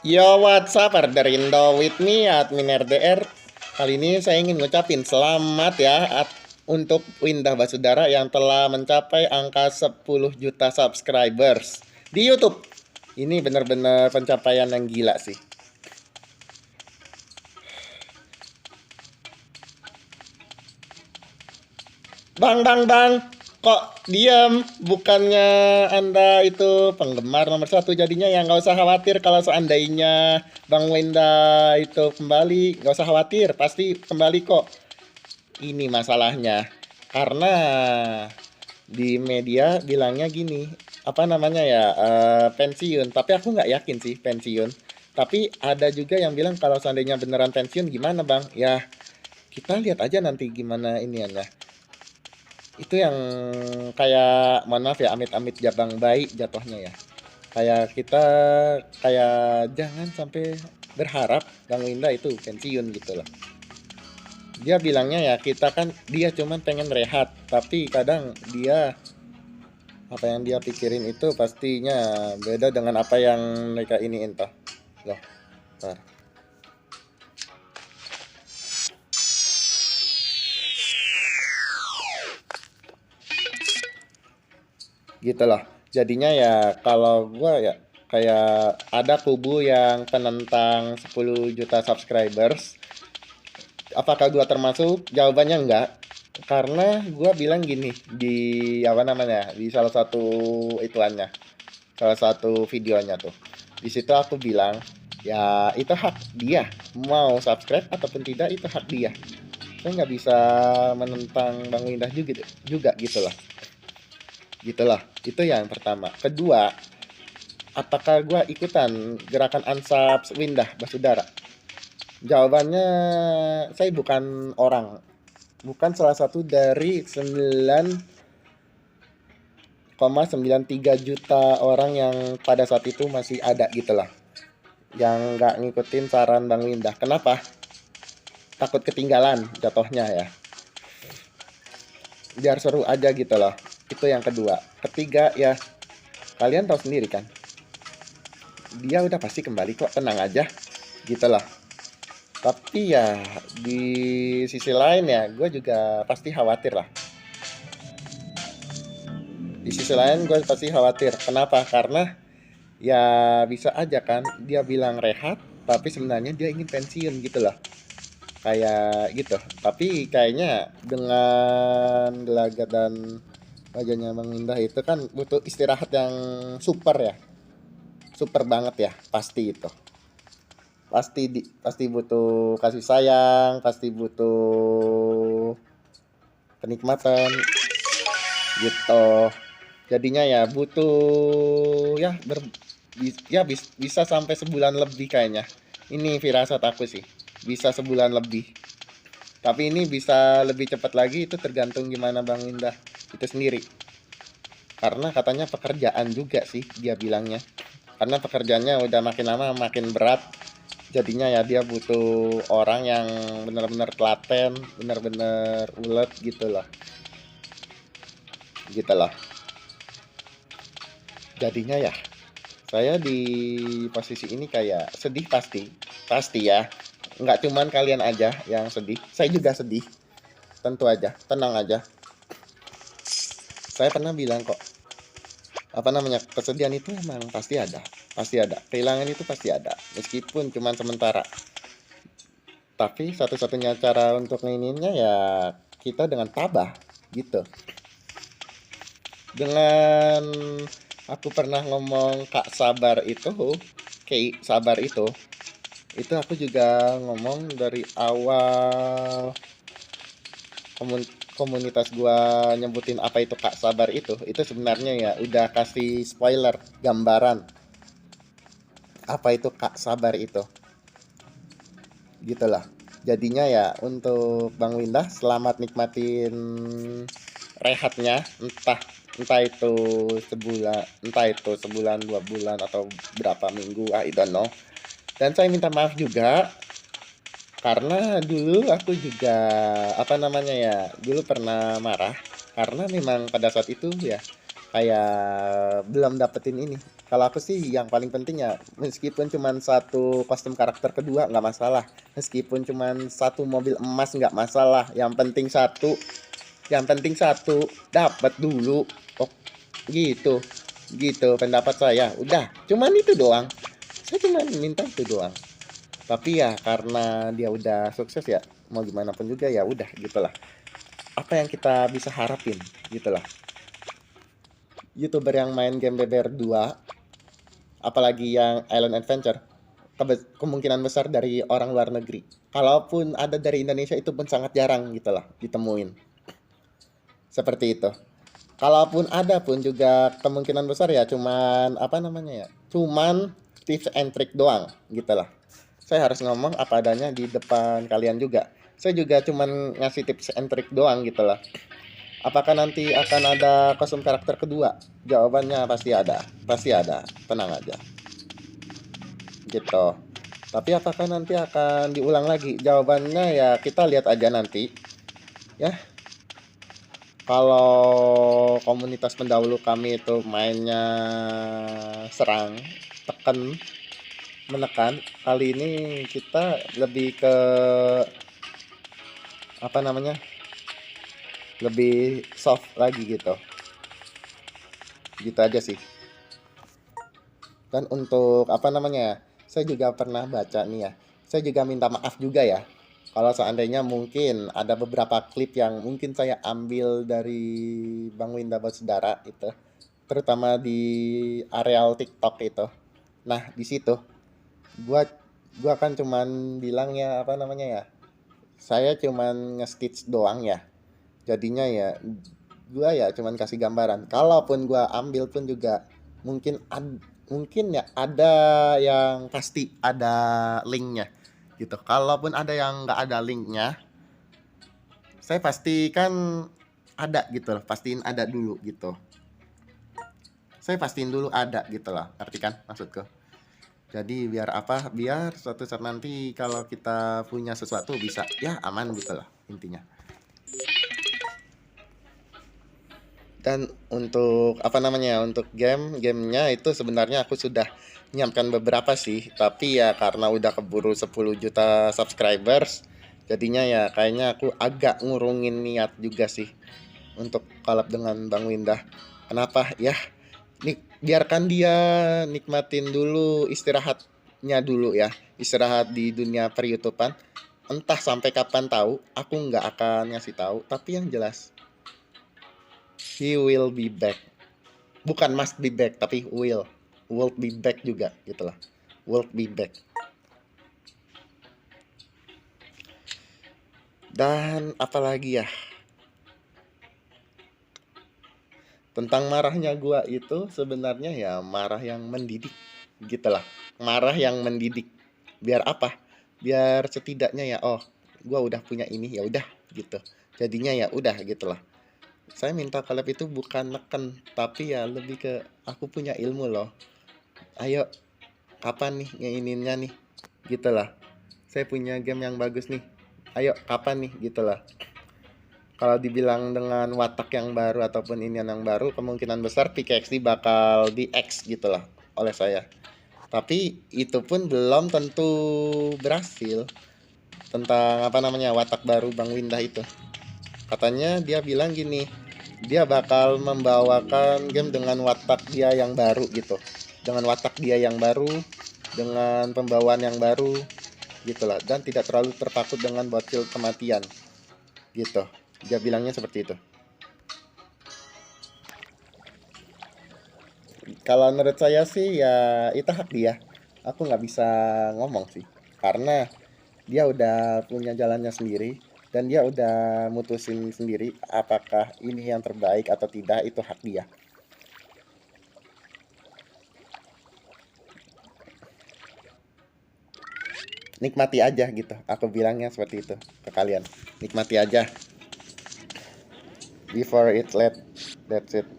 Yo, what's up, Arderindo with me, admin RDR. Kali ini saya ingin ngucapin selamat ya untuk Windah Basudara yang telah mencapai angka 10 juta subscribers di YouTube. Ini benar-benar pencapaian yang gila sih. Bang, kok diam? Bukannya Anda itu penggemar nomor satu, jadinya ya nggak usah khawatir kalau seandainya Bang Wenda itu kembali, nggak usah khawatir, pasti kembali kok. Ini masalahnya, karena di media bilangnya gini, apa namanya ya, pensiun, tapi aku nggak yakin sih pensiun. Tapi ada juga yang bilang kalau seandainya beneran pensiun gimana bang? Ya kita lihat aja nanti gimana iniannya. Itu yang kayak mohon maaf ya, amit-amit jabang bayi jatuhnya ya. Kayak kita kayak jangan sampai berharap Bang Winda itu pensiun gitu loh. Dia bilangnya ya kita kan dia cuman pengen rehat, tapi kadang dia apa yang dia pikirin itu pastinya beda dengan apa yang mereka ini entah. Loh, ntar. Gitu loh. Jadinya ya kalau gua ya kayak ada kubu yang penentang 10 juta subscribers. Apakah gua termasuk? Jawabannya enggak. Karena gua bilang gini di apa namanya? Di salah satu ituannya, salah satu videonya tuh. Di situ aku bilang, ya itu hak dia. Mau subscribe ataupun tidak itu hak dia. Saya nggak bisa menentang Bang Windah juga gitu loh. Gitulah, itu yang pertama. Kedua, apakah gue ikutan gerakan Ansap Windah Basudara? Jawabannya, saya bukan orang, bukan salah satu dari 9,93 juta orang yang pada saat itu masih ada gitu lah, yang nggak ngikutin saran Bang Windah. Kenapa? Takut ketinggalan jatuhnya ya. Biar seru aja gitu loh. Itu yang kedua. Ketiga ya, kalian tahu sendiri kan, dia udah pasti kembali kok, tenang aja gitu loh. Tapi ya di sisi lain ya gue juga pasti khawatir lah. Di sisi lain gue pasti khawatir. Kenapa? Karena ya bisa aja kan dia bilang rehat, tapi sebenarnya dia ingin pensiun gitu loh. Kayak gitu. Tapi kayaknya dengan gelagat dan wajahnya Bang Indah itu kan butuh istirahat yang super ya. Super banget ya, pasti itu. Pasti butuh kasih sayang, pasti butuh kenikmatan gitu. Jadinya ya butuh ya bisa sampai sebulan lebih kayaknya. Ini firasat aku sih, bisa sebulan lebih. Tapi ini bisa lebih cepat lagi, itu tergantung gimana Bang Indah itu sendiri. Karena katanya pekerjaan juga sih dia bilangnya. Karena pekerjaannya udah makin lama makin berat. Jadinya ya dia butuh orang yang benar-benar telaten, benar-benar ulet gitu lah. Gitu lah. Jadinya ya saya di posisi ini kayak sedih, pasti ya, nggak cuman kalian aja yang sedih, saya juga sedih. Tentu aja, tenang aja, saya pernah bilang kok, apa namanya, kesedihan itu emang pasti ada, kehilangan itu pasti ada, meskipun cuman sementara. Tapi satu-satunya cara untuk ngininnya ya kita dengan tabah gitu. Dengan aku pernah ngomong Kak Sabar itu, Kayak Sabar itu aku juga ngomong dari awal komunitas gua nyebutin apa itu Kak Sabar itu sebenarnya ya udah kasih spoiler gambaran apa itu Kak Sabar itu, gitulah. Jadinya ya untuk Bang Windah selamat nikmatin rehatnya, entah entah itu sebulan 2 bulan atau berapa minggu, I don't know. Dan saya minta maaf juga karena dulu aku juga apa namanya ya, dulu pernah marah karena memang pada saat itu ya kayak belum dapetin ini. Kalau aku sih yang paling penting ya, meskipun cuman satu kostum karakter kedua nggak masalah, meskipun cuman satu mobil emas nggak masalah, yang penting satu dapat dulu. Oh gitu, gitu pendapat saya. Udah, cuman itu doang. Saya cuma minta itu doang. Tapi ya karena dia udah sukses ya, mau gimana pun juga ya udah gitulah. Apa yang kita bisa harapin gitulah. YouTuber yang main game BBR2, apalagi yang Island Adventure, kemungkinan besar dari orang luar negeri. Kalaupun ada dari Indonesia itu pun sangat jarang gitulah ditemuin. Seperti itu. Kalaupun ada pun juga kemungkinan besar ya cuman apa namanya ya? Cuman tips and trick doang gitulah. Saya harus ngomong apa adanya di depan kalian juga. Saya juga cuman ngasih tips and trick doang gitulah. Apakah nanti akan ada kostum karakter kedua? Jawabannya pasti ada. Pasti ada. Tenang aja. Gitu. Tapi apakah nanti akan diulang lagi? Jawabannya ya kita lihat aja nanti. Ya, kalau komunitas pendahulu kami itu mainnya serang, tekan, menekan, kali ini kita lebih ke apa namanya? Lebih soft lagi gitu. Gitu aja sih. Dan untuk apa namanya? Saya juga pernah baca nih ya. Saya juga minta maaf juga ya. Kalau seandainya mungkin ada beberapa klip yang mungkin saya ambil dari Bang Winda Saudara itu, terutama di areal TikTok itu. Nah, di situ gua gua kan cuman bilang ya apa namanya ya? Saya cuman nge-stitch doang ya. Jadinya ya gua ya cuman kasih gambaran. Kalaupun gua ambil pun juga mungkin mungkin ya ada yang pasti ada linknya gitu. Kalaupun ada yang nggak ada linknya, saya pastikan ada gitu loh. Pastiin ada dulu gitu. Saya pastiin dulu ada gitu loh. Ngerti kan maksudku? Jadi biar apa? Biar suatu saat nanti kalau kita punya sesuatu bisa ya aman gitu loh intinya. Dan untuk apa namanya? Untuk gamenya itu sebenarnya aku sudah nyiapkan beberapa sih, tapi ya karena udah keburu 10 juta subscribers, jadinya ya kayaknya aku agak ngurungin niat juga sih untuk collab dengan Bang Windah. Kenapa? Ya, biarkan dia nikmatin dulu istirahatnya dulu ya. Istirahat di dunia per-YouTubean. Entah sampai kapan tahu, aku nggak akan ngasih tahu, tapi yang jelas he will be back. Bukan must be back, tapi will be back juga gitulah. Will be back. Dan apalagi ya, tentang marahnya gua itu sebenarnya ya marah yang mendidik gitulah. Marah yang mendidik. Biar apa? Biar setidaknya ya oh, gua udah punya ini ya udah gitu. Jadinya ya udah gitulah. Saya minta collab itu bukan neken, tapi ya lebih ke aku punya ilmu loh. Ayo, kapan nih ngeininnya nih? Gitulah. Saya punya game yang bagus nih. Ayo, kapan nih? Gitulah. Kalau dibilang dengan watak yang baru ataupun ini yang baru, kemungkinan besar PKXD bakal di X gitulah oleh saya. Tapi itu pun belum tentu berhasil. Tentang apa namanya watak baru Bang Windah itu. Katanya dia bilang gini, dia bakal membawakan game dengan watak dia yang baru gitu. Dengan watak dia yang baru, dengan pembawaan yang baru gitulah dan tidak terlalu terpaku dengan bocil kematian gitu. Dia bilangnya seperti itu. Kalau menurut saya sih ya itu hak dia. Aku nggak bisa ngomong sih. Karena dia udah punya jalannya sendiri. Dan dia udah mutusin sendiri apakah ini yang terbaik atau tidak, itu hak dia. Nikmati aja gitu. Aku bilangnya seperti itu ke kalian. Nikmati aja. Before it's late. That's it.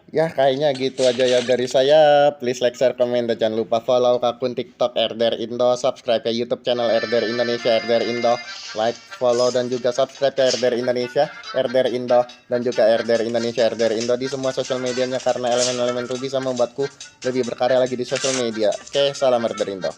Ya kayaknya gitu aja ya dari saya. Please like, share, komen, dan jangan lupa follow akun TikTok RDR Indo, subscribe ya YouTube channel RDR Indonesia RDR Indo, like, follow dan juga subscribe ya RDR Indonesia RDR Indo dan juga RDR Indonesia RDR Indo di semua sosial medianya karena elemen-elemen itu bisa membuatku lebih berkarya lagi di sosial media. Oke, salam RDR Indo.